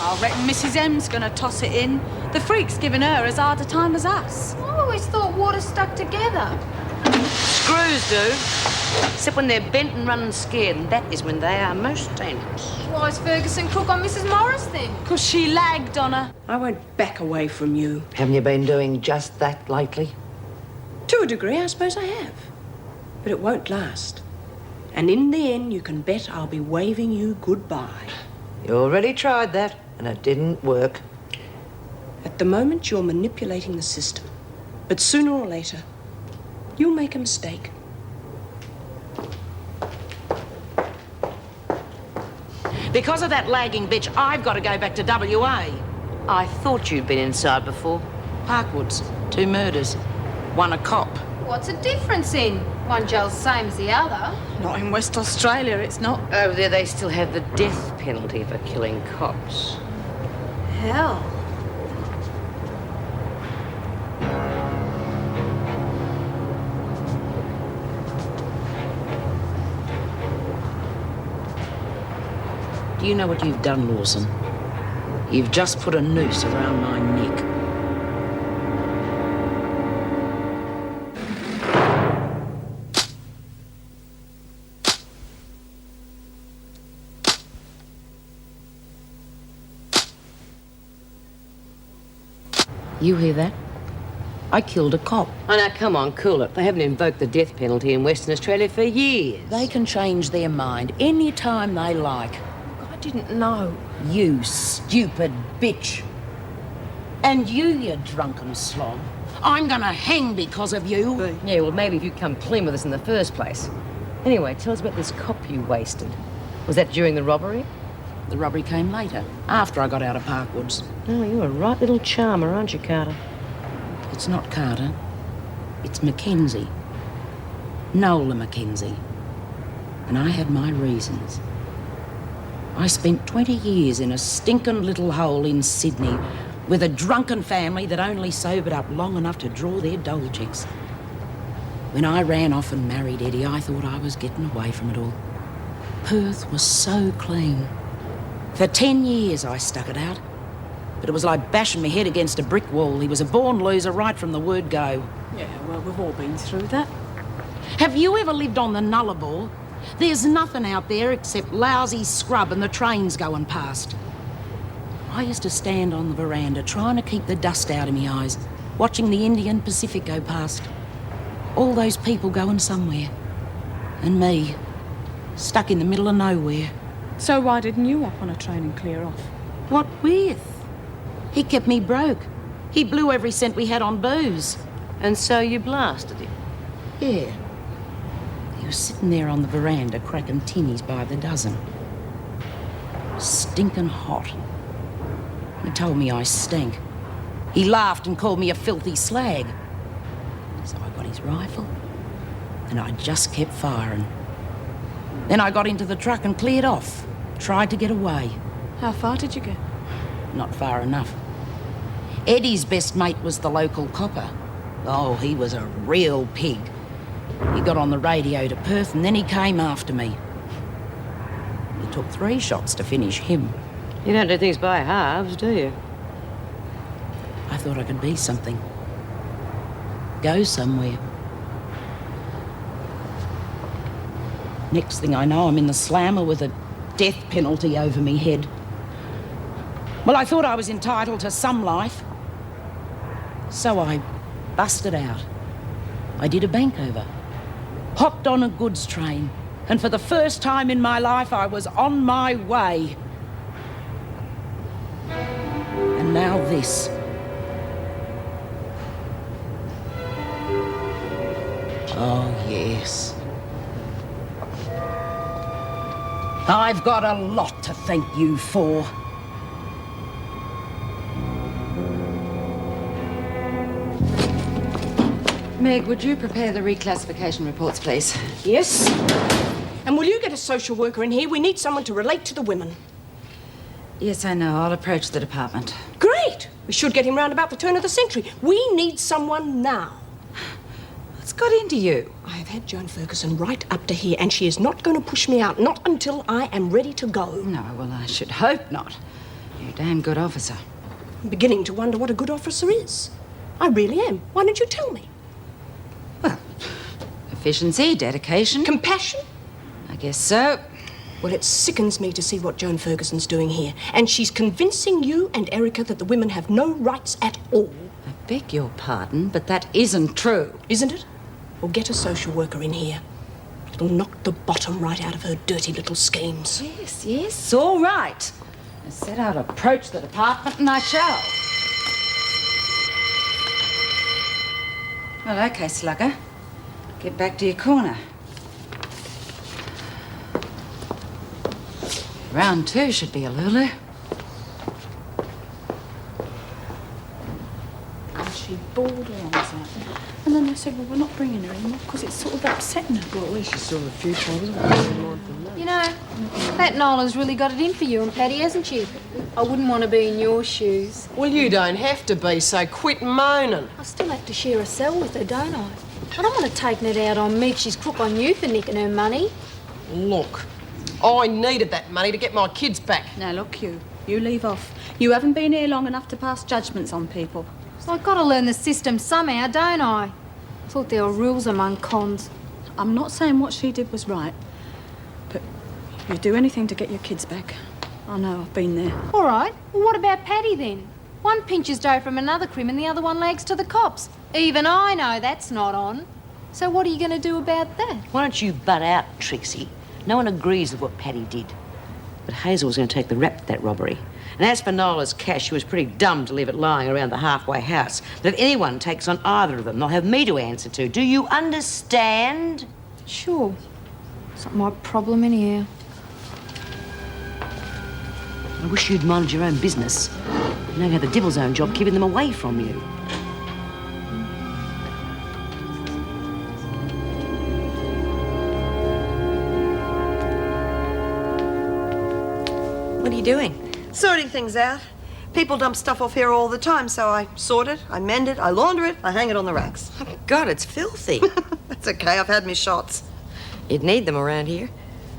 I reckon Mrs M's gonna toss it in. The freak's giving her as hard a time as us. I always thought water stuck together. Screws do. Except when they're bent and running scared, and that is when they are most dangerous. Why's Ferguson cook on Mrs Morris then? 'Cause she lagged on her. I won't back away from you. Haven't you been doing just that lately? To a degree, I suppose I have. But it won't last. And in the end, you can bet I'll be waving you goodbye. You already tried that, and it didn't work. At the moment, you're manipulating the system. But sooner or later, you'll make a mistake. Because of that lagging bitch, I've got to go back to WA. I thought you'd been inside before. Parkwoods, 2 murders, 1 a cop. What's the difference in? One jail's the same as the other. Not in West Australia, it's not. Over there, they still have the death penalty for killing cops. Hell. Do you know what you've done, Lawson? You've just put a noose around my neck. You hear that? I killed a cop. Oh, now, come on, cool it. They haven't invoked the death penalty in Western Australia for years. They can change their mind any time they like. I didn't know. You stupid bitch. And you drunken slob. I'm gonna hang because of you. Yeah, well, maybe if you'd come clean with us in the first place. Anyway, tell us about this cop you wasted. Was that during the robbery? The robbery came later, after I got out of Parkwoods. Oh, you're a right little charmer, aren't you, Carter? It's not Carter. It's McKenzie. Nola McKenzie. And I had my reasons. I spent 20 years in a stinking little hole in Sydney with a drunken family that only sobered up long enough to draw their dole checks. When I ran off and married Eddie, I thought I was getting away from it all. Perth was so clean. For 10 years I stuck it out. But it was like bashing my head against a brick wall. He was a born loser right from the word go. Yeah, well, we've all been through that. Have you ever lived on the Nullarbor? There's nothing out there except lousy scrub and the trains going past. I used to stand on the veranda trying to keep the dust out of my eyes, watching the Indian Pacific go past. All those people going somewhere. And me, stuck in the middle of nowhere. So why didn't you hop on a train and clear off? What with? He kept me broke. He blew every cent we had on booze. And so you blasted him? Yeah. He was sitting there on the veranda cracking tinnies by the dozen. Stinking hot. He told me I stank. He laughed and called me a filthy slag. So I got his rifle, and I just kept firing. Then I got into the truck and cleared off. Tried to get away. How far did you get? Not far enough. Eddie's best mate was the local copper. Oh, he was a real pig. He got on the radio to Perth and then he came after me. It took 3 shots to finish him. You don't do things by halves, do you? I thought I could be something. Go somewhere. Next thing I know, I'm in the slammer with a death penalty over me head. Well, I thought I was entitled to some life. So I busted out. I did a bank over. Hopped on a goods train. And for the first time in my life, I was on my way. And now this. Oh, yes. I've got a lot to thank you for. Meg, would you prepare the reclassification reports, please? Yes. And will you get a social worker in here? We need someone to relate to the women. Yes, I know. I'll approach the department. Great! We should get him round about the turn of the century. We need someone now. What's got into you? I have had Joan Ferguson right up to here, and she is not going to push me out, not until I am ready to go. No, well, I should hope not. You're a damn good officer. I'm beginning to wonder what a good officer is. I really am. Why don't you tell me? Well, efficiency, dedication. Compassion? I guess so. Well, it sickens me to see what Joan Ferguson's doing here. And she's convincing you and Erica that the women have no rights at all. I beg your pardon, but that isn't true. Isn't it? Well, get a social worker in here. It'll knock the bottom right out of her dirty little schemes. Yes, all right. I said I'd approach the department, and I shall. Well, OK, Slugger. Get back to your corner. Round 2 should be a Lulu. And she bawled her eyes out. And then they said, well, we're not bringing her anymore because it's sort of upsetting her. Well, at least she's still a few times. You know, that Nola's really got it in for you and Paddy, hasn't she? I wouldn't want to be in your shoes. Well, you don't have to be, so quit moaning. I still have to share a cell with her, don't I? I don't want to take it out on me. She's crook on you for nicking her money. Look, I needed that money to get my kids back. Now, look, you leave off. You haven't been here long enough to pass judgments on people. So I've got to learn the system somehow, don't I? I thought there were rules among cons. I'm not saying what she did was right, but you'd do anything to get your kids back. I know, I've been there. All right. Well, what about Paddy then? One pinches dough from another crim and the other one lags to the cops. Even I know that's not on. So what are you going to do about that? Why don't you butt out, Trixie? No one agrees with what Paddy did. But Hazel was going to take the rap for that robbery. And as for Nola's cash, she was pretty dumb to leave it lying around the halfway house. But if anyone takes on either of them, they'll have me to answer to. Do you understand? Sure. It's not my problem anyhow. I wish you'd minded your own business. You know you had the devil's own job keeping them away from you. What are you doing? Sorting things out. People dump stuff off here all the time, so I sort it, I mend it, I launder it, I hang it on the racks. Oh, God, it's filthy. That's okay, I've had me shots. You'd need them around here.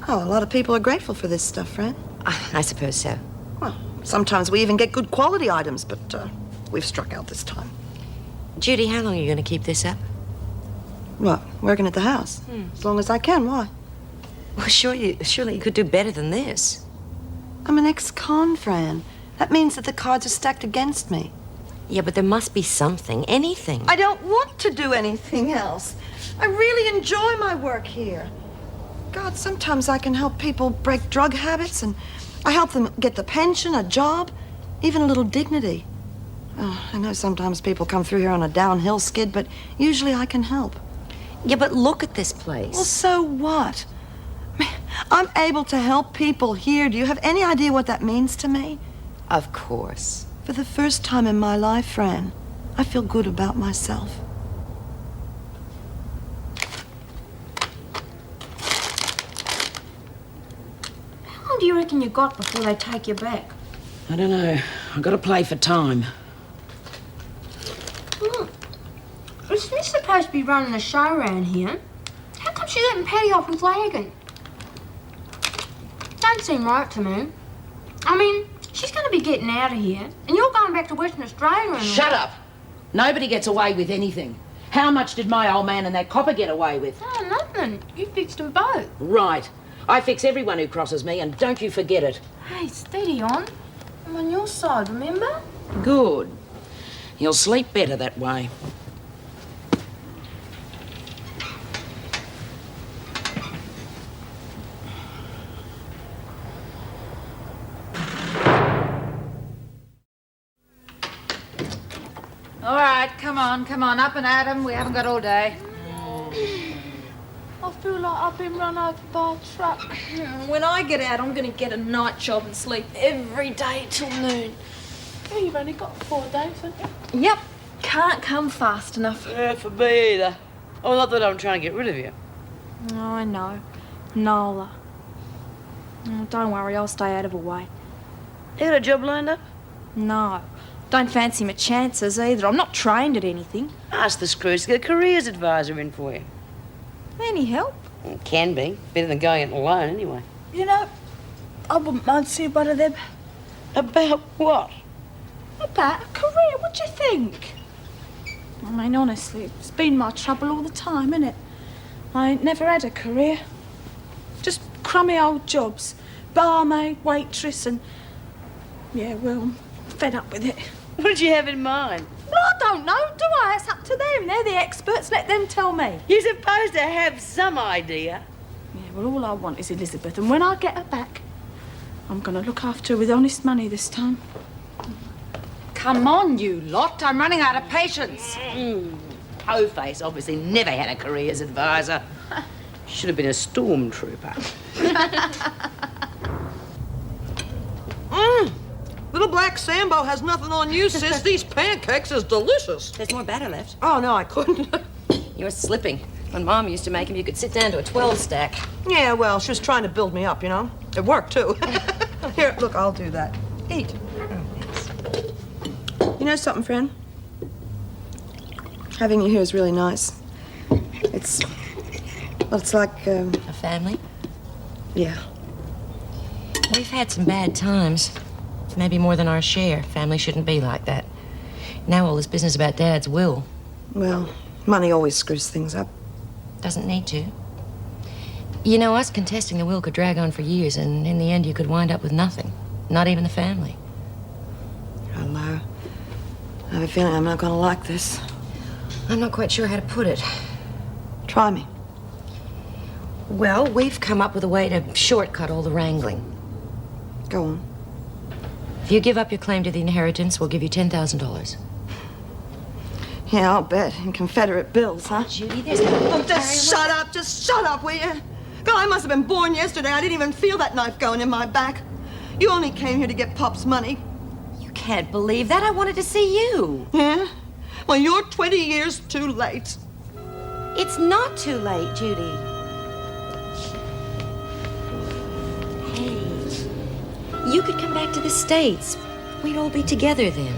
Oh, a lot of people are grateful for this stuff, Fran. I suppose so. Well, sometimes we even get good quality items, but we've struck out this time. Judy, how long are you going to keep this up? What, working at the house? As long as I can, why? Well, surely you could do better than this. I'm an ex-con, Fran. That means that the cards are stacked against me. Yeah, but there must be something, anything. I don't want to do anything else. I really enjoy my work here. God, sometimes I can help people break drug habits, and I help them get the pension, a job, even a little dignity. Oh, I know sometimes people come through here on a downhill skid, but usually I can help. Yeah, but look at this place. Well, so what? I'm able to help people here. Do you have any idea what that means to me? Of course. For the first time in my life, Fran, I feel good about myself. How long do you reckon you got before they take you back? I don't know. I've got to play for time. Isn't this supposed to be running the show around here? How come she's letting Paddy off with lagging? Don't seem right to me. I mean, she's going to be getting out of here, and you're going back to Western Australia and... Shut up! Nobody gets away with anything. How much did my old man and that copper get away with? Oh, nothing. You fixed them both. Right. I fix everyone who crosses me, and don't you forget it. Hey, steady on. I'm on your side, remember? Good. You'll sleep better that way. All right, come on, up and at 'em. We haven't got all day. I feel like I've been run over by a truck. When I get out, I'm going to get a night job and sleep every day till noon. Oh, you've only got 4 days, haven't you? Yep. Can't come fast enough. Yeah, for me either. Oh, not that I'm trying to get rid of you. Oh, I know. Nola. Oh, don't worry, I'll stay out of her way. You got a job lined up? No. Don't fancy my chances either. I'm not trained at anything. Ask the screws to get a careers advisor in for you. Any help? It can be. Better than going it alone, anyway. You know, I wouldn't mind seeing one of them About what? About a career, what do you think? I mean, honestly, it's been my trouble all the time, innit? I ain't never had a career. Just crummy old jobs. Barmaid, waitress and... Yeah, well, I'm fed up with it. What did you have in mind? Well, I don't know, do I? It's up to them. They're the experts. Let them tell me. You're supposed to have some idea. Yeah, well, all I want is Elizabeth, and when I get her back, I'm going to look after her with honest money this time. Come on, you lot. I'm running out of patience. Ho-face obviously never had a careers advisor. Should have been a stormtrooper. Little black Sambo has nothing on you, sis. These pancakes is delicious. There's more batter left. Oh, no, I couldn't. You're slipping. When Mom used to make them, you could sit down to a 12 stack. Yeah, well, she was trying to build me up, you know. It worked, too. Here, look, I'll do that. Eat. You know something, friend? Having you here is really nice. It's like, A family? yeah. We've had some bad times. Maybe more than our share. Family shouldn't be like that. Now all this business about Dad's will. Well, money always screws things up. Doesn't need to. You know, us contesting the will could drag on for years, and in the end you could wind up with nothing. Not even the family. Hello. I have a feeling I'm not going to like this. I'm not quite sure how to put it. Try me. Well, we've come up with a way to shortcut all the wrangling. Go on. If you give up your claim to the inheritance, we'll give you $10,000. Yeah, I'll bet. In Confederate bills, huh? Judy, there's no... Oh, just shut up. Just shut up, will you? God, I must have been born yesterday. I didn't even feel that knife going in my back. You only came here to get Pop's money. You can't believe that. I wanted to see you. Yeah? Well, you're 20 years too late. It's not too late, Judy. Hey, you could come back to the States. We'd all be together then.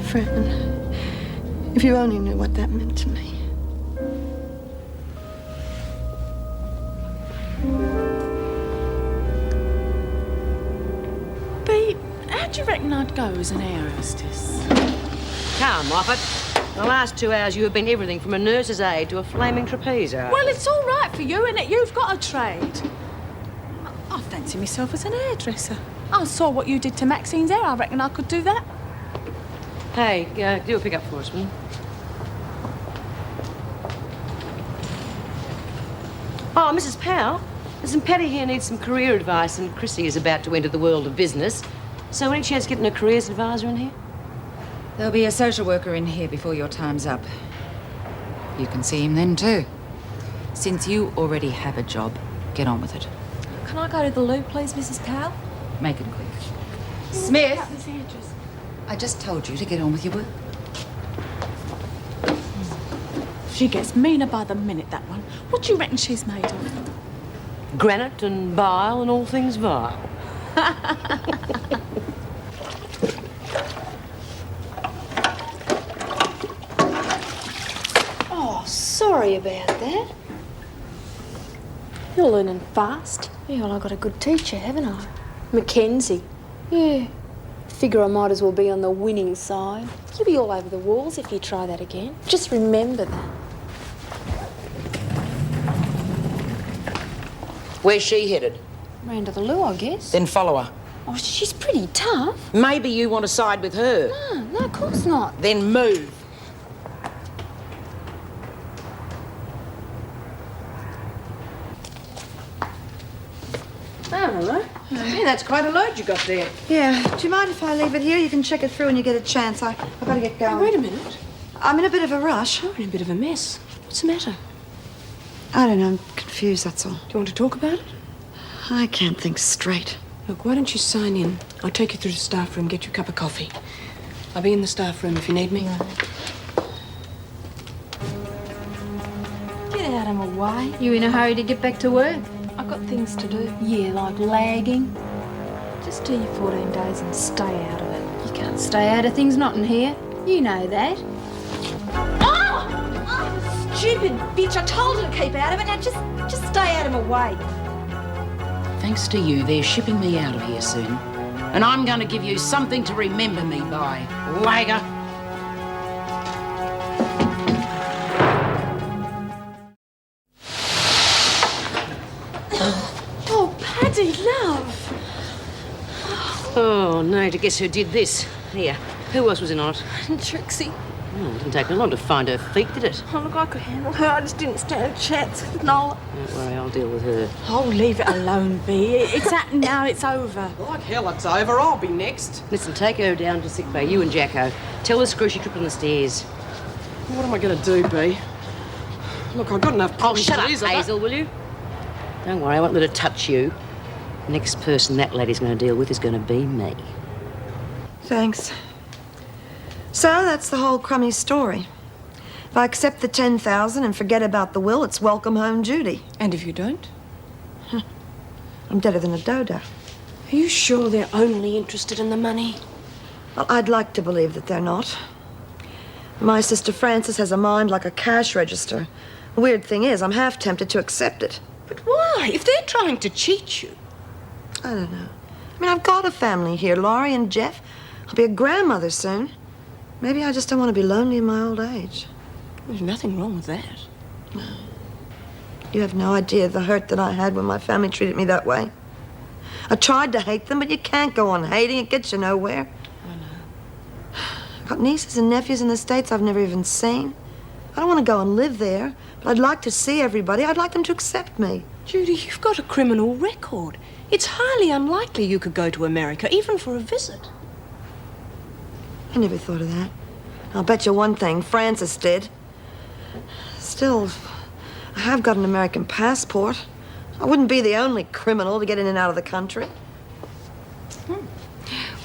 Friend, if you only knew what that meant to me. Bea, how do you reckon I'd go as an air hostess? Come, Moffat. The last 2 hours you have been everything from a nurse's aide to a flaming trapeze. Well, it's all right for you, innit? You've got a trade. I fancy myself as an hairdresser. I saw what you did to Maxine's hair. I reckon I could do that. Hey, do a pick-up for us, will you? Oh, Mrs. Powell, listen, Paddy here needs some career advice, and Chrissie is about to enter the world of business. So any chance of getting a careers advisor in here? There'll be a social worker in here before your time's up. You can see him then, too. Since you already have a job, get on with it. Can I go to the loo, please, Mrs. Powell? Make it quick. Smith! I just told you to get on with your work. She gets meaner by the minute, that one. What do you reckon she's made of? Granite and bile and all things vile. Oh, sorry about that. You're learning fast. Yeah, well, I got a good teacher, haven't I? McKenzie. Yeah. Figure I might as well be on the winning side. You'll be all over the walls if you try that again. Just remember that. Where's she headed? Round to the loo, I guess. Then follow her. Oh, she's pretty tough. Maybe you want to side with her. No, of course not. Then move. Oh, hello. Hey, that's quite a load you got there. Yeah. Do you mind if I leave it here? You can check it through when you get a chance. I've got to get going. Wait a minute. I'm in a bit of a rush. You're in a bit of a mess. What's the matter? I don't know. I'm confused, that's all. Do you want to talk about it? I can't think straight. Look, why don't you sign in? I'll take you through the staff room, get you a cup of coffee. I'll be in the staff room if you need me. Get out of my way. You in a hurry to get back to work? I've got things to do. Yeah, like lagging. Just do your 14 days and stay out of it. You can't stay out of things not in here. You know that. Oh! Stupid bitch. I told her to keep out of it. Now just stay out of my way. Thanks to you, they're shipping me out of here soon. And I'm going to give you something to remember me by, Lager. Oh, Paddy, love. Oh, no, to guess who did this. Here, who else was in on it? Trixie. Oh, it didn't take me long to find her feet, did it? Oh, look, I could handle her. I just didn't stand a chance with Nola. Don't worry, I'll deal with her. Oh, leave it alone, Bea. It's happened now. It's over. Like hell it's over. I'll be next. Listen, take her down to sick bay, you and Jacko. Tell the screw she tripped on the stairs. What am I going to do, Bea? Look, I've got enough Oh, problems shut up, as it is. Hazel, will you? Don't worry, I won't let her touch you. The next person that lady's going to deal with is going to be me. Thanks. So that's the whole crummy story. If I accept the 10,000 and forget about the will, it's welcome home, Judy. And if you don't? I'm deader than a dodo. Are you sure they're only interested in the money? Well, I'd like to believe that they're not. My sister Frances has a mind like a cash register. The weird thing is, I'm half tempted to accept it. But why? If they're trying to cheat you. I don't know. I mean, I've got a family here, Laurie and Jeff. I'll be a grandmother soon. Maybe I just don't want to be lonely in my old age. There's nothing wrong with that. You have no idea the hurt that I had when my family treated me that way. I tried to hate them, but you can't go on hating. It gets you nowhere. I know. I've got nieces and nephews in the States I've never even seen. I don't want to go and live there, but I'd like to see everybody. I'd like them to accept me. Judy, you've got a criminal record. It's highly unlikely you could go to America, even for a visit. I never thought of that. I'll bet you one thing, Frances did. Still, I have got an American passport. I wouldn't be the only criminal to get in and out of the country.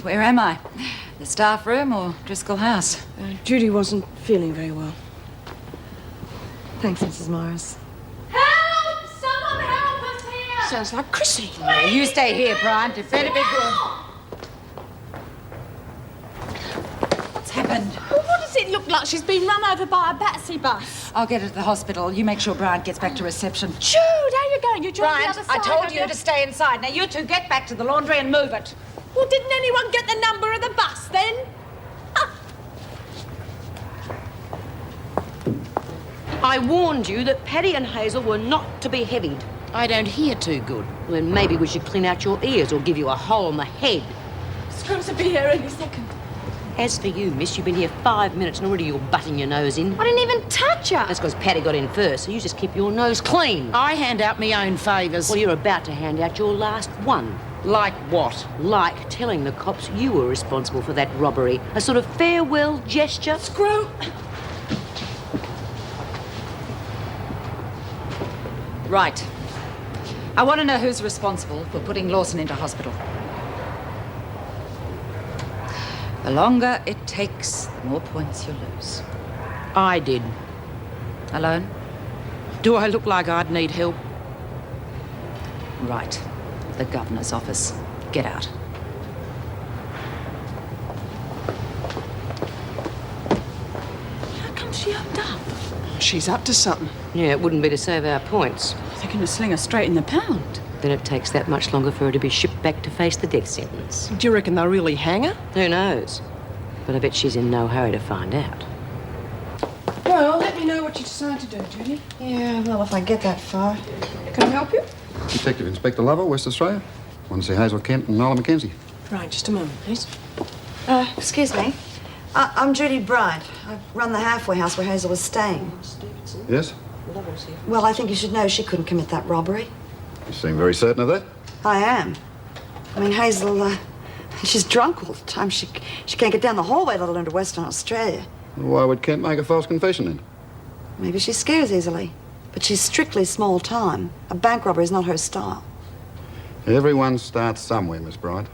Where am I? The staff room or Driscoll House? Judy wasn't feeling very well. Thanks, Mrs. Morris. Help! Someone help us here! Sounds like Chrissie. You stay here, Bryant. It's better be good. What's happened? Well, what does it look like? She's been run over by a Patsy bus. I'll get her to the hospital. You make sure Bryant gets back to reception. Jude, how you going? You're joining Bryant, the other side. I told have you to stay inside. Now you two get back to the laundry and move it. Well, didn't anyone get the number of the bus then? I warned you that Paddy and Hazel were not to be heavied. I don't hear too good. Well, then maybe we should clean out your ears or give you a hole on the head. Scrubs will be here any second. As for you, miss, you've been here 5 minutes and already you're butting your nose in. I didn't even touch her. That's because Paddy got in first, so you just keep your nose clean. I hand out me own favours. Well, you're about to hand out your last one. Like what? Like telling the cops you were responsible for that robbery. A sort of farewell gesture. Screw. Right. I want to know who's responsible for putting Lawson into hospital. The longer it takes, the more points you lose. I did. Alone? Do I look like I'd need help? Right. The governor's office. Get out. How come she opened up? She's up to something. Yeah, it wouldn't be to save our points. They're going to sling her straight in the pound. Then it takes that much longer for her to be shipped back to face the death sentence. Do you reckon they'll really hang her? Who knows? But I bet she's in no hurry to find out. Well, let me know what you decide to do, Judy. Yeah, well, if I get that far. Can I help you? Detective Inspector Lover, West Australia. Want to see Hazel Kent and Nola McKenzie. Right, just a moment, please. Excuse me. I'm Judy Bryant. I run the halfway house where Hazel was staying. Yes? Well, I think you should know she couldn't commit that robbery. You seem very certain of that. I am. I mean, Hazel, she's drunk all the time. She can't get down the hallway, let alone to Western Australia. Why would Kent make a false confession then? Maybe she scares easily. But she's strictly small time. A bank robbery is not her style. Everyone starts somewhere, Miss Bryant.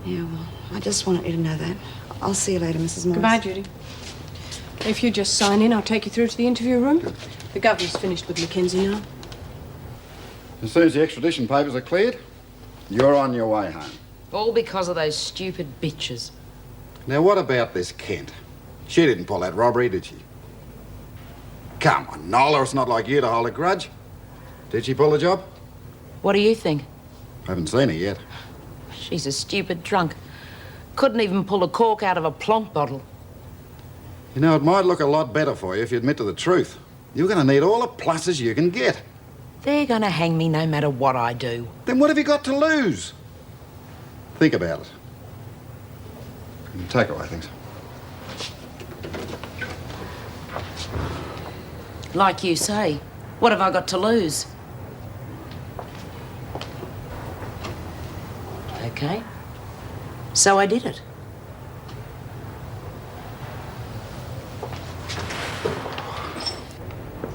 Yeah, well, I just wanted you to know that. I'll see you later, Mrs. Morris. Goodbye, Judy. If you just sign in, I'll take you through to the interview room. Good. The governor's finished with McKenzie now. As soon as the extradition papers are cleared, you're on your way home. All because of those stupid bitches. Now, what about this Kent? She didn't pull that robbery, did she? Come on, Nola, it's not like you to hold a grudge. Did she pull the job? What do you think? I haven't seen her yet. She's a stupid drunk. Couldn't even pull a cork out of a plonk bottle. You know, it might look a lot better for you if you admit to the truth. You're going to need all the pluses you can get. They're going to hang me no matter what I do. Then what have you got to lose? Think about it. Take away things. Like you say, what have I got to lose? Okay. So I did it.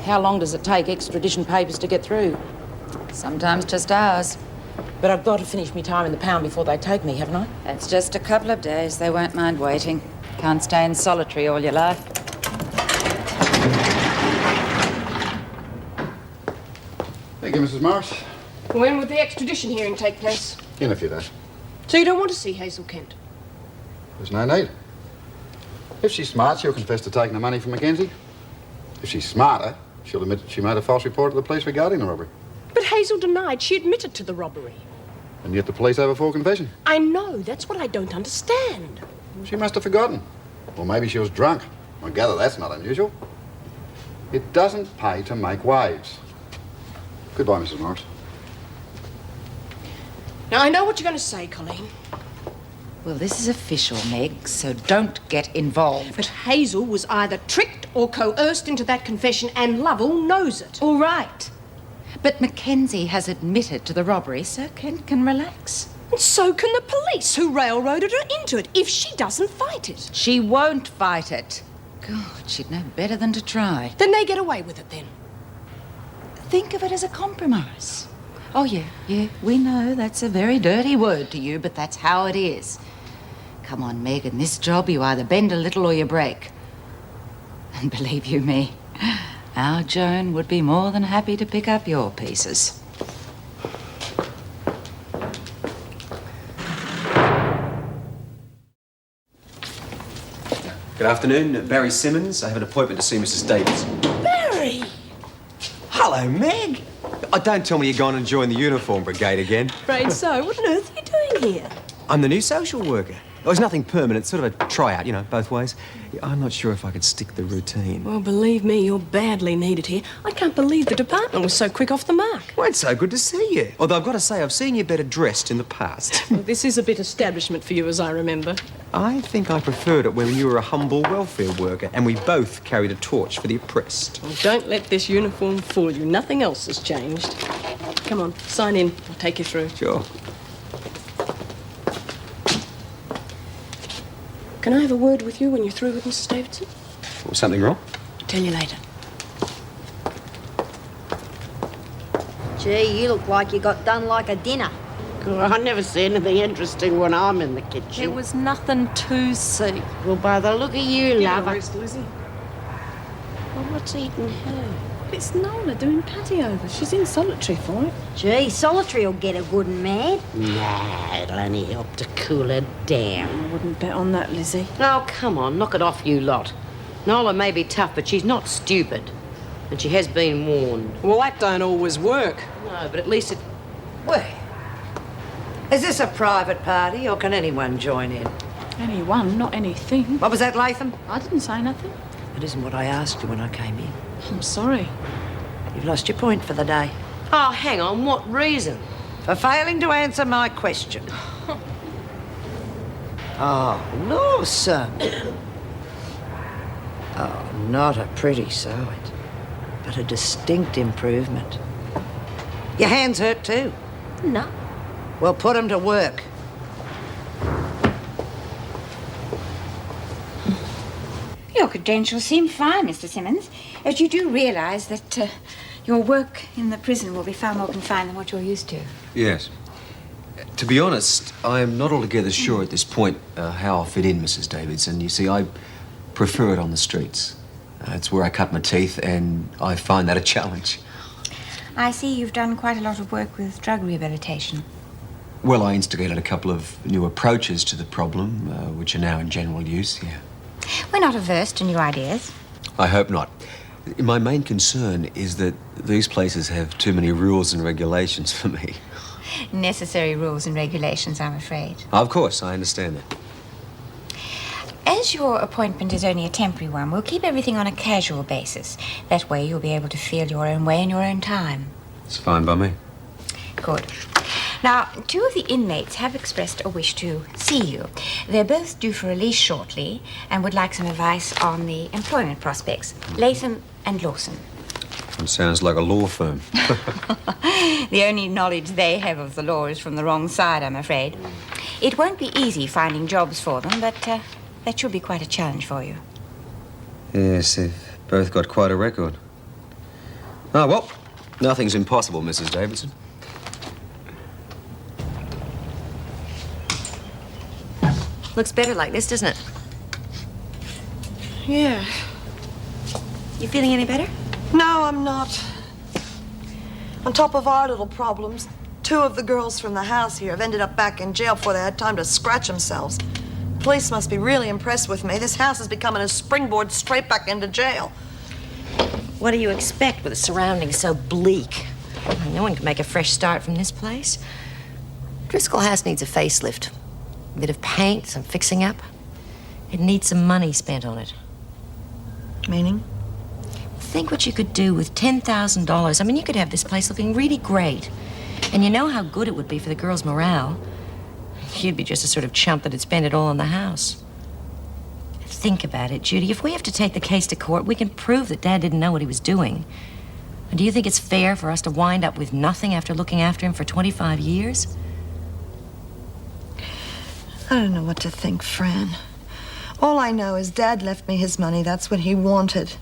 How long does it take extradition papers to get through? Sometimes just hours. But I've got to finish my time in the pound before they take me, haven't I? That's just a couple of days. They won't mind waiting. Can't stay in solitary all your life. Thank you, Mrs. Morris. When would the extradition hearing take place? In a few days. So you don't want to see Hazel Kent? There's no need. If she's smart, she'll confess to taking the money from McKenzie. If she's smarter, she'll admit that she made a false report to the police regarding the robbery. But Hazel denied she admitted to the robbery. And yet the police have a full confession. I know, that's what I don't understand. She must have forgotten. Or maybe she was drunk. I gather that's not unusual. It doesn't pay to make waves. Goodbye, Mrs. Morris. Now, I know what you're going to say, Colleen. Well, this is official, Meg, so don't get involved. But Hazel was either tricked or coerced into that confession, and Lovell knows it. All right. But McKenzie has admitted to the robbery, so Kent can relax. And so can the police, who railroaded her into it, if she doesn't fight it. She won't fight it. God, she'd know better than to try. Then they get away with it, then. Think of it as a compromise. Oh, yeah, we know that's a very dirty word to you, but that's how it is. Come on, Meg, in this job you either bend a little or you break. And believe you me, our Joan would be more than happy to pick up your pieces. Good afternoon, Barry Simmons. I have an appointment to see Mrs. Davidson. Barry! Hello, Meg. Oh, don't tell me you're going to join the uniform brigade again. Afraid so. What on earth are you doing here? I'm the new social worker. Oh, it's nothing permanent, sort of a tryout, you know, both ways. I'm not sure if I could stick the routine. Well, believe me, you're badly needed here. I can't believe the department was so quick off the mark. Well, it's so good to see you. Although I've got to say, I've seen you better dressed in the past. Well, this is a bit establishment for you, as I remember. I think I preferred it when you were a humble welfare worker and we both carried a torch for the oppressed. Well, don't let this uniform fool you. Nothing else has changed. Come on, sign in. I'll take you through. Sure. Can I have a word with you when you're through with Mrs. Davidson? Was something wrong? I'll tell you later. Gee, you look like you got done like a dinner. God, I never see anything interesting when I'm in the kitchen. There was nothing to see. Well, by the look of you, love, Lizzie. Well, what's eating her? It's Nola doing Paddy over. She's in solitary for it. Gee, solitary will get her good and mad. Nah, it'll only help to cool her down. I wouldn't bet on that, Lizzie. Oh, come on, knock it off, you lot. Nola may be tough, but she's not stupid. And she has been warned. Well, that don't always work. No, but at least it... Well, is this a private party or can anyone join in? Anyone, not anything. What was that, Latham? I didn't say nothing. It isn't what I asked you when I came in. I'm sorry. You've lost your point for the day. Oh, hang on, what reason? For failing to answer my question. Oh, Lawson. Oh, not a pretty sight, but a distinct improvement. Your hands hurt too. No. Well, put them to work. Your credentials seem fine, Mr. Simmons, as you do realise that your work in the prison will be far more confined than what you're used to. Yes. To be honest, I am not altogether sure at this point how I'll fit in, Mrs. Davidson. You see, I prefer it on the streets. It's where I cut my teeth, and I find that a challenge. I see you've done quite a lot of work with drug rehabilitation. Well, I instigated a couple of new approaches to the problem, which are now in general use, yeah. We're not averse to new ideas. I hope not. My main concern is that these places have too many rules and regulations for me. Necessary rules and regulations, I'm afraid. Of course, I understand that. As your appointment is only a temporary one, we'll keep everything on a casual basis. That way you'll be able to feel your own way in your own time. It's fine by me. Good. Now, 2 of the inmates have expressed a wish to see you. They're both due for release shortly and would like some advice on the employment prospects. Latham and Lawson. It sounds like a law firm. The only knowledge they have of the law is from the wrong side, I'm afraid. It won't be easy finding jobs for them, but that should be quite a challenge for you. Yes, they've both got quite a record. Oh, well, nothing's impossible, Mrs. Davidson. Looks better like this, doesn't it? Yeah. You feeling any better? No, I'm not. On top of our little problems, 2 of the girls from the house here have ended up back in jail before they had time to scratch themselves. Police must be really impressed with me. This house is becoming a springboard straight back into jail. What do you expect with the surroundings so bleak? No one can make a fresh start from this place. Driscoll House needs a facelift. A bit of paint, some fixing up. It needs some money spent on it. Meaning? Think what you could do with $10,000. I mean, you could have this place looking really great. And you know how good it would be for the girls' morale. You'd be just a sort of chump that'd spend it all on the house. Think about it, Judy. If we have to take the case to court, we can prove that Dad didn't know what he was doing. And do you think it's fair for us to wind up with nothing after looking after him for 25 years? I don't know what to think, Fran. All I know is Dad left me his money. That's what he wanted.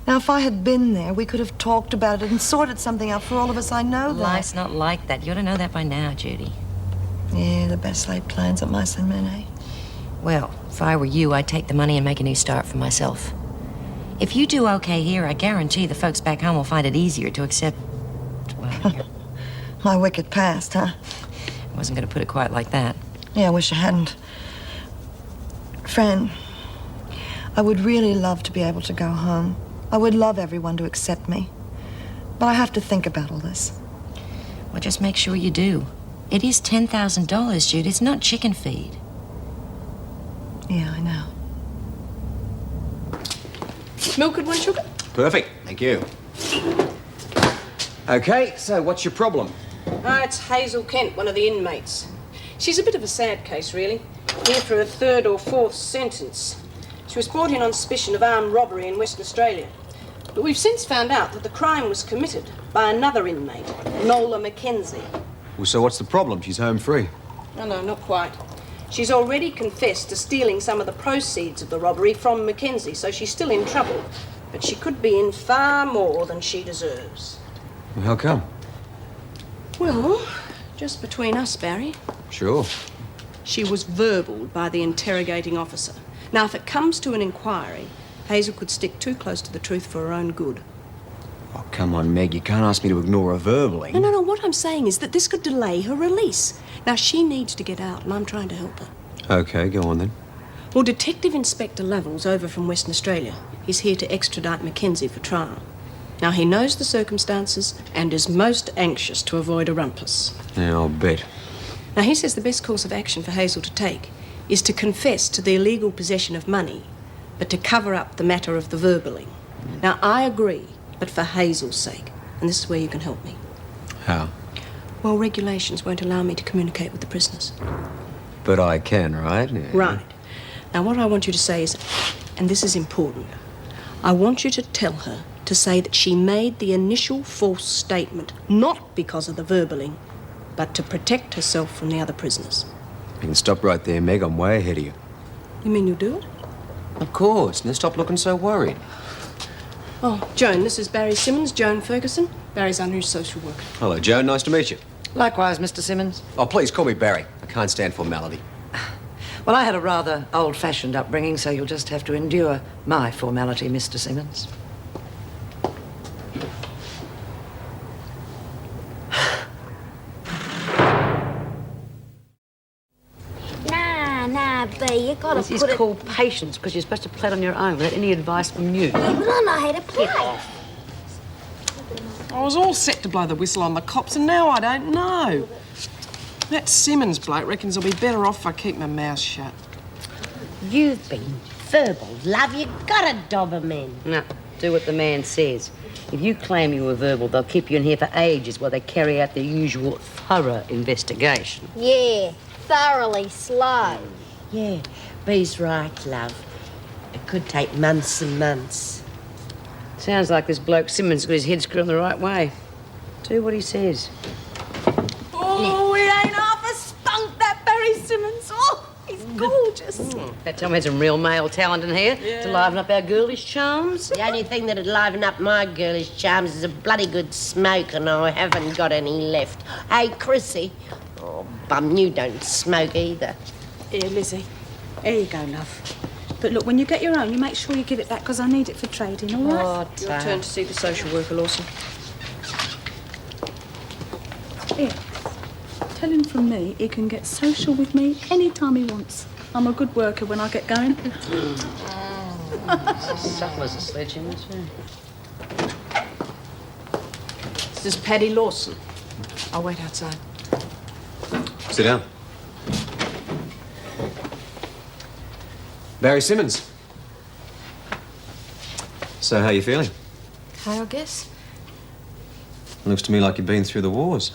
Now, if I had been there, we could have talked about it and sorted something out for all of us. I know that. Life's not like that. You ought to know that by now, Judy. Yeah, the best laid plans at mice and men, eh? Well, if I were you, I'd take the money and make a new start for myself. If you do okay here, I guarantee the folks back home will find it easier to accept... Well, my wicked past, huh? I wasn't going to put it quite like that. Yeah, I wish I hadn't. Fran, I would really love to be able to go home. I would love everyone to accept me. But I have to think about all this. Well, just make sure you do. It is $10,000, Jude. It's not chicken feed. Yeah, I know. Milk and 1 sugar? Perfect, thank you. Okay, so what's your problem? It's Hazel Kent, one of the inmates. She's a bit of a sad case, really. Here for her 3rd or 4th sentence. She was brought in on suspicion of armed robbery in Western Australia. But we've since found out that the crime was committed by another inmate, Nola McKenzie. Well, so what's the problem? She's home free. No, not quite. She's already confessed to stealing some of the proceeds of the robbery from McKenzie, so she's still in trouble. But she could be in far more than she deserves. Well, how come? Well, just between us, Barry. Sure. She was verbaled by the interrogating officer. Now, if it comes to an inquiry, Hazel could stick too close to the truth for her own good. Oh, come on, Meg. You can't ask me to ignore her verbally. No. What I'm saying is that this could delay her release. Now, she needs to get out, and I'm trying to help her. Okay, go on then. Well, Detective Inspector Lovell's over from Western Australia. He's here to extradite McKenzie for trial. Now, he knows the circumstances and is most anxious to avoid a rumpus. Yeah, I'll bet. Now, he says the best course of action for Hazel to take is to confess to the illegal possession of money, but to cover up the matter of the verballing. Now, I agree, but for Hazel's sake, and this is where you can help me. How? Well, regulations won't allow me to communicate with the prisoners. But I can, right? Yeah. Right. Now, what I want you to say is, and this is important, I want you to tell her to say that she made the initial false statement, not because of the verballing, but to protect herself from the other prisoners. You can stop right there, Meg. I'm way ahead of you. You mean you'll do it? Of course. Now stop looking so worried. Oh, Joan, this is Barry Simmons, Joan Ferguson. Barry's our new social worker. Hello, Joan. Nice to meet you. Likewise, Mr. Simmons. Oh, please call me Barry. I can't stand formality. Well, I had a rather old-fashioned upbringing, so you'll just have to endure my formality, Mr. Simmons. Nah, me. You gotta This is put it... called patience, because you're supposed to play it on your own without any advice from you. Yeah, but I know how to play. I was all set to blow the whistle on the cops, and now I don't know. That Simmons bloke reckons I'll be better off if I keep my mouth shut. You've been verbal, love. You gotta dob 'em in. No, do what the man says. If you claim you were verbal, they'll keep you in here for ages while they carry out their usual thorough investigation. Yeah, thoroughly slow. Yeah, Bee's right, love. It could take months and months. Sounds like this bloke Simmons got his head screwed on the right way. Do what he says. Oh, he ain't half a spunk, that Barry Simmons. Oh, he's gorgeous. That time we had some real male talent in here to liven up our girlish charms. The only thing that'd liven up my girlish charms is a bloody good smoke, and I haven't got any left. Hey, Chrissie. Oh, bum, you don't smoke either. Here, Lizzie. Here you go, love. But look, when you get your own, you make sure you give it back, because I need it for trading, all right? Your turn to see the social worker, Lawson. Here. Tell him from me he can get social with me any time he wants. I'm a good worker when I get going. Supple as a sledgehammer, too. This is Paddy Lawson. I'll wait outside. Sit down. Barry Simmons. So, how you feeling? Okay, I guess. Looks to me like you've been through the wars.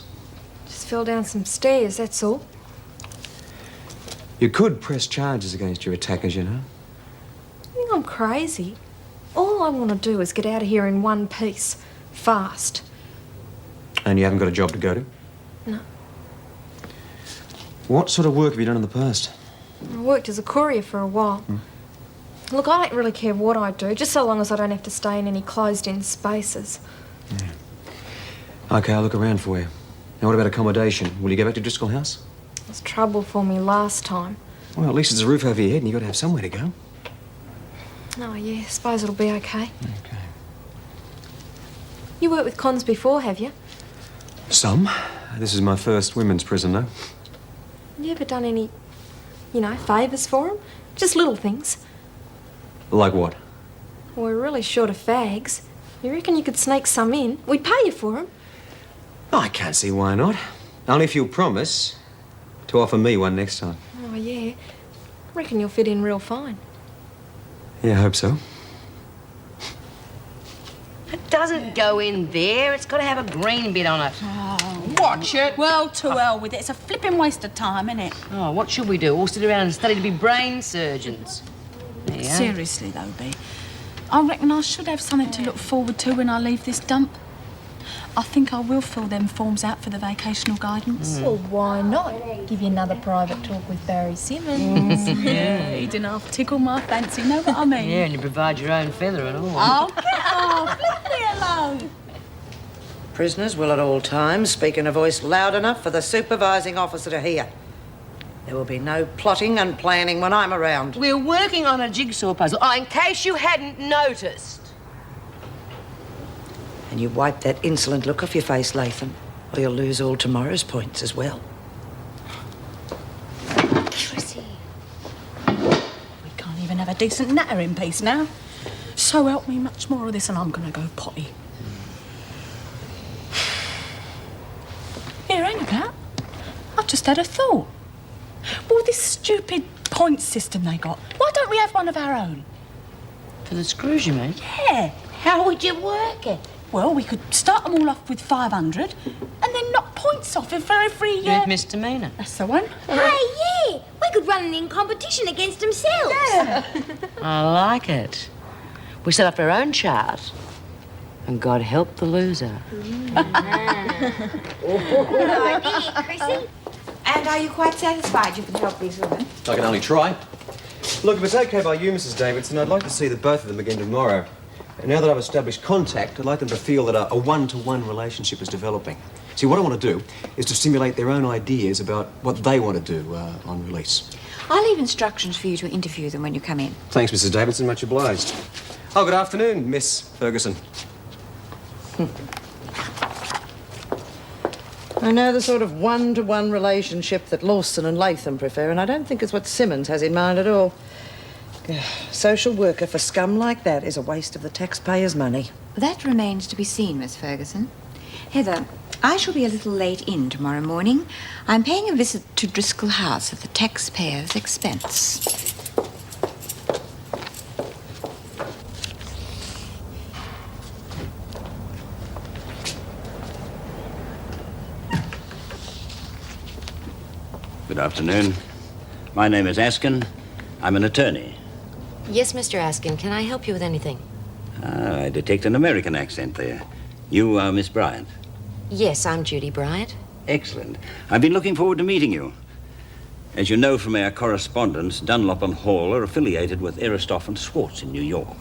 Just fell down some stairs, that's all. You could press charges against your attackers, you know. I think I'm crazy. All I want to do is get out of here in one piece. Fast. And you haven't got a job to go to? No. What sort of work have you done in the past? I worked as a courier for a while. Look, I don't really care what I do, just so long as I don't have to stay in any closed-in spaces. OK, I'll look around for you. Now, what about accommodation? Will you go back to Driscoll House? It was trouble for me last time. Well, at least it's a roof over your head and you've got to have somewhere to go. Oh, yeah, suppose it'll be OK. OK. You worked with cons before, have you? Some. This is my first women's prison, though. You ever done any, favours for them? Just little things. Like what? Well, we're really short of fags. You reckon you could sneak some in? We'd pay you for them. I can't see why not. Only if you'll promise to offer me one next time. Oh, yeah. Reckon you'll fit in real fine. Yeah, I hope so. It doesn't go in there. It's got to have a green bit on it. Oh, watch it. Well, to hell with it. It's a flipping waste of time, isn't it? Oh, what should we do? All sit around and study to be brain surgeons? There you are. Seriously, though, Bea. I reckon I should have something to look forward to when I leave this dump. I think I will fill them forms out for the vacational guidance. Well, why not? Give you another private talk with Barry Simmons. Yeah, he didn't half tickle my fancy, know what I mean? Yeah, and you provide your own feather and all. Oh, get off! Leave me alone! Prisoners will at all times speak in a voice loud enough for the supervising officer to hear. There will be no plotting and planning when I'm around. We're working on a jigsaw puzzle. Oh, in case you hadn't noticed. And you wipe that insolent look off your face, Latham, or you'll lose all tomorrow's points as well. Chrissie. We can't even have a decent natter in peace now. So help me, much more of this and I'm going to go potty. Here, hang about. I've just had a thought. Well, this stupid point system they got, why don't we have one of our own? For the screws, you mean? Yeah. How would you work it? Well, we could start them all off with 500 and then knock points off for every... Misdemeanour. That's the one. Hey, yeah. We could run in competition against themselves. Yeah. I like it. We set up our own chart. And God help the loser. Good idea, Chrissie. And are you quite satisfied you can help these women? I can only try. Look, if it's OK by you, Mrs. Davidson, I'd like to see the both of them again tomorrow. And now that I've established contact, I'd like them to feel that a one-to-one relationship is developing. See, what I want to do is to stimulate their own ideas about what they want to do on release. I'll leave instructions for you to interview them when you come in. Thanks, Mrs. Davidson. Much obliged. Oh, good afternoon, Miss Ferguson. I know the sort of one-to-one relationship that Lawson and Latham prefer, and I don't think it's what Simmons has in mind at all. Social worker for scum like that is a waste of the taxpayers' money. That remains to be seen, Miss Ferguson. Heather, I shall be a little late in tomorrow morning. I'm paying a visit to Driscoll House at the taxpayers' expense. Good afternoon. My name is Askin. I'm an attorney. Yes, Mr. Askin. Can I help you with anything? I detect an American accent there. You are Miss Bryant. Yes, I'm Judy Bryant. Excellent. I've been looking forward to meeting you. As you know from our correspondence, Dunlop and Hall are affiliated with Eristoff and Swartz in New York.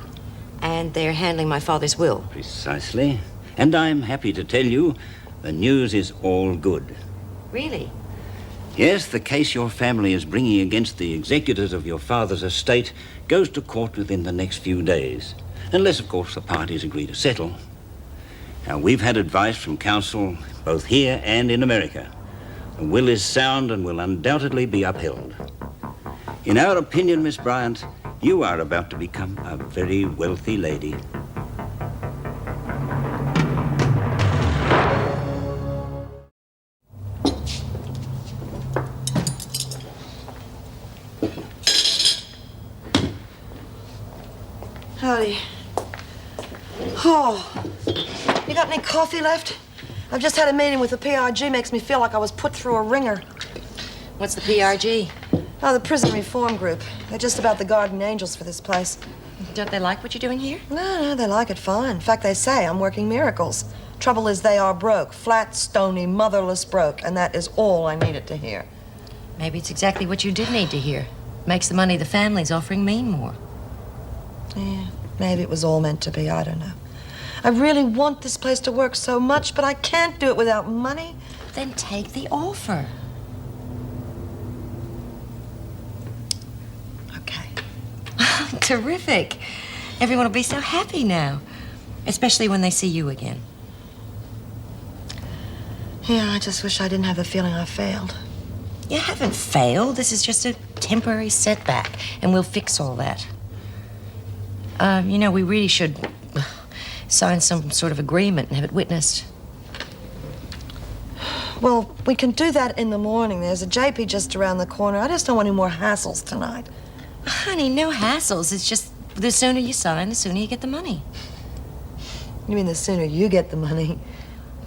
And they're handling my father's will. Precisely. And I'm happy to tell you the news is all good. Really? Yes, the case your family is bringing against the executors of your father's estate goes to court within the next few days. Unless, of course, the parties agree to settle. Now, we've had advice from counsel both here and in America. The will is sound and will undoubtedly be upheld. In our opinion, Miss Bryant, you are about to become a very wealthy lady. Howdy. Oh, you got any coffee left? I've just had a meeting with the PRG. Makes me feel like I was put through a ringer. What's the PRG? Oh, the prison reform group. They're just about the guardian angels for this place. Don't they like what you're doing here? No, they like it fine. In fact, they say I'm working miracles. Trouble is they are broke. Flat, stony, motherless broke. And that is all I needed to hear. Maybe it's exactly what you did need to hear. Makes the money the family's offering mean more. Yeah, maybe it was all meant to be. I don't know. I really want this place to work so much, but I can't do it without money. Then take the offer. Okay. Terrific. Everyone will be so happy now. Especially when they see you again. Yeah, I just wish I didn't have the feeling I failed. You haven't failed. This is just a temporary setback, and we'll fix all that. You know, we really should sign some sort of agreement and have it witnessed. Well, we can do that in the morning. There's a JP just around the corner. I just don't want any more hassles tonight. Honey, no hassles. It's just the sooner you sign, the sooner you get the money. You mean the sooner you get the money?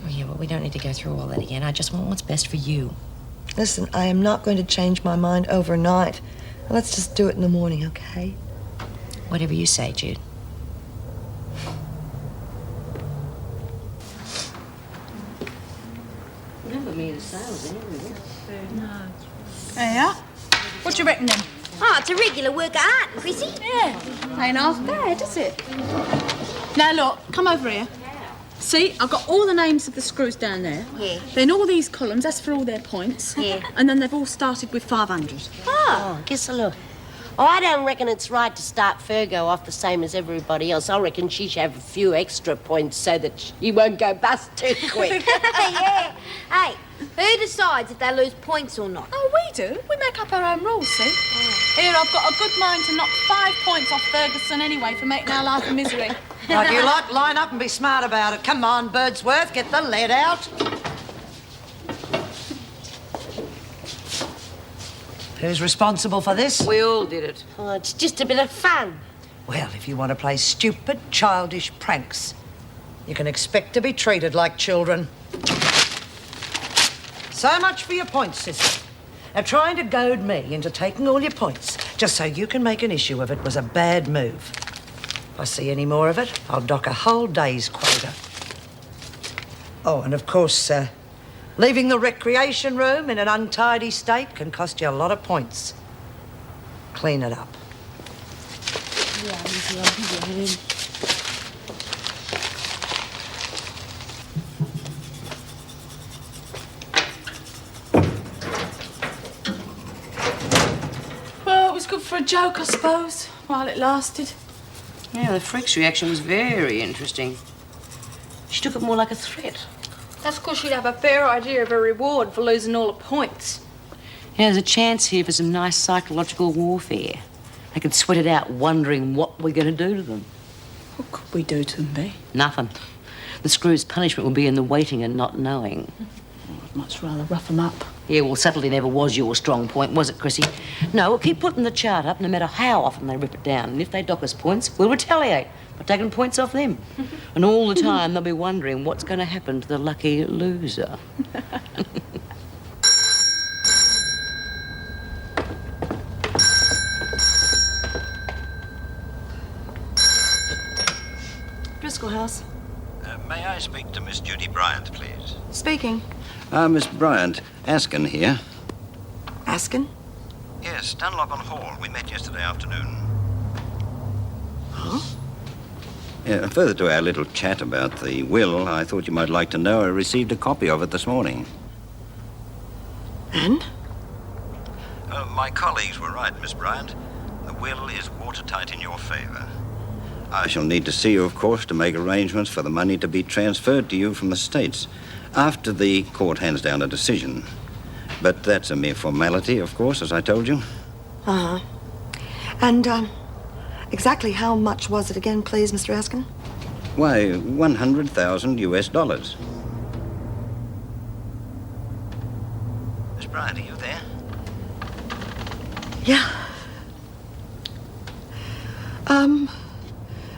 Oh, yeah, well, we don't need to go through all that again. I just want what's best for you. Listen, I am not going to change my mind overnight. Let's just do it in the morning, okay? Whatever you say, Jude. Remember me in sales, anyway. No. There you are. What do you reckon then? Oh, it's a regular work of art, Chrissie. Yeah. Ain't half bad, is it? Now, look, come over here. See, I've got all the names of the screws down there. Yeah. Then all these columns, that's for all their points. Yeah. And then they've all started with 500. Oh, guess a look. Oh, I don't reckon it's right to start Fergo off the same as everybody else. I reckon she should have a few extra points so that she won't go bust too quick. Yeah. Hey, who decides if they lose points or not? Oh, we do. We make up our own rules, see? Oh. Here, I've got a good mind to knock 5 points off Ferguson anyway for making our life a misery. Right, you lot, line up and be smart about it. Come on, Birdsworth, get the lead out. Who's responsible for this? We all did it. Oh, it's just a bit of fun. Well, if you want to play stupid, childish pranks, you can expect to be treated like children. So much for your points, sister. Now, trying to goad me into taking all your points just so you can make an issue of it was a bad move. If I see any more of it, I'll dock a whole day's quota. Oh, and of course, leaving the recreation room in an untidy state can cost you a lot of points. Clean it up. Well, it was good for a joke, I suppose, while it lasted. Yeah, the freak's reaction was very interesting. She took it more like a threat. That's because she'd have a fair idea of her reward for losing all her points. Yeah, there's a chance here for some nice psychological warfare. They could sweat it out wondering what we're going to do to them. What could we do to them, Bea? Nothing. The screw's punishment will be in the waiting and not knowing. I'd much rather rough them up. Yeah, well, subtlety never was your strong point, was it, Chrissie? No, we'll keep putting the chart up no matter how often they rip it down. And if they dock us points, we'll retaliate by taking points off them. And all the time they'll be wondering what's going to happen to the lucky loser. Driscoll House. May I speak to Miss Judy Bryant, please? Speaking. Miss Bryant, Askin here. Askin? Yes, Dunlop and Hall. We met yesterday afternoon. Huh? Yeah, further to our little chat about the will, I thought you might like to know I received a copy of it this morning. And? My colleagues were right, Miss Bryant. The will is watertight in your favor. I shall need to see you, of course, to make arrangements for the money to be transferred to you from the States after the court hands down a decision. But that's a mere formality, of course, as I told you. Uh-huh. And, exactly how much was it again, please, Mr. Askin? Why, 100,000 US dollars. Miss Bryant, are you there? Yeah.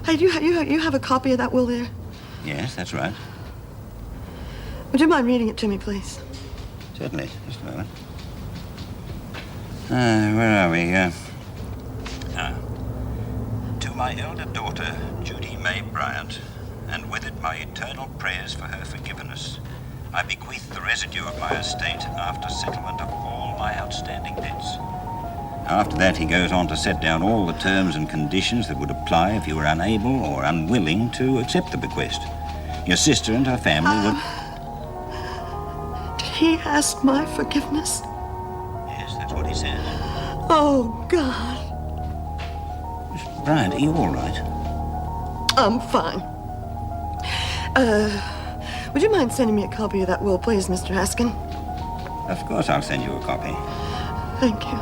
Hey, you have a copy of that will there? Yes, that's right. Would you mind reading it to me, please? Certainly. Just a moment. Where are we? To my elder daughter, Judy May Bryant, and with it my eternal prayers for her forgiveness, I bequeath the residue of my estate after settlement of all my outstanding debts. After that, he goes on to set down all the terms and conditions that would apply if you were unable or unwilling to accept the bequest. Your sister and her family would... Did he ask my forgiveness? Yes, that's what he said. Oh, God. Miss Bryant, are you all right? I'm fine. Would you mind sending me a copy of that will, please, Mr. Askin? Of course I'll send you a copy. Thank you.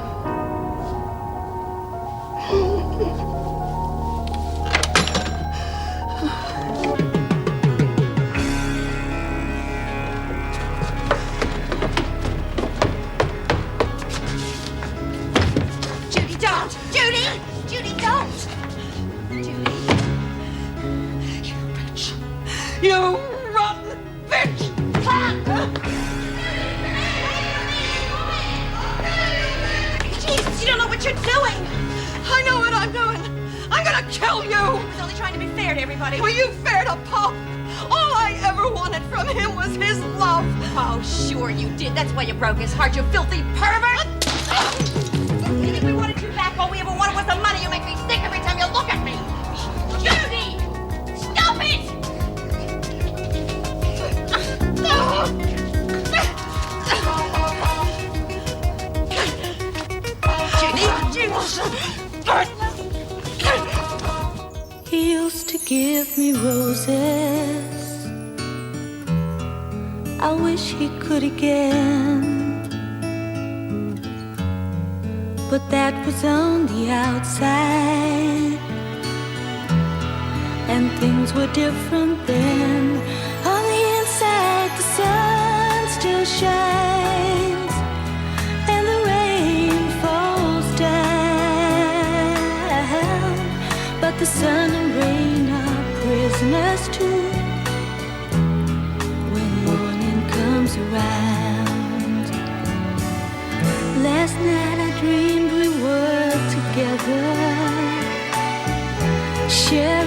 Judy, don't! Judy! Judy, don't! Judy. You bitch. You rotten bitch! Jesus, you don't know what you're doing! I know what I'm doing. I'm gonna kill you. I was only trying to be fair to everybody. Well, you fair to Pop. All I ever wanted from him was his love. Oh, sure you did. That's why you broke his heart, you filthy pervert! You think we wanted you back? All we ever wanted was the money. You make me sick every time you look at me. Judy! Stop it! He used to give me roses. I wish he could again, but that was on the outside, and things were different then. On the inside, the sun still shines, and the rain falls down, but the sun and rain are prisoners too when morning comes around. Last night I dreamed we were together, sharing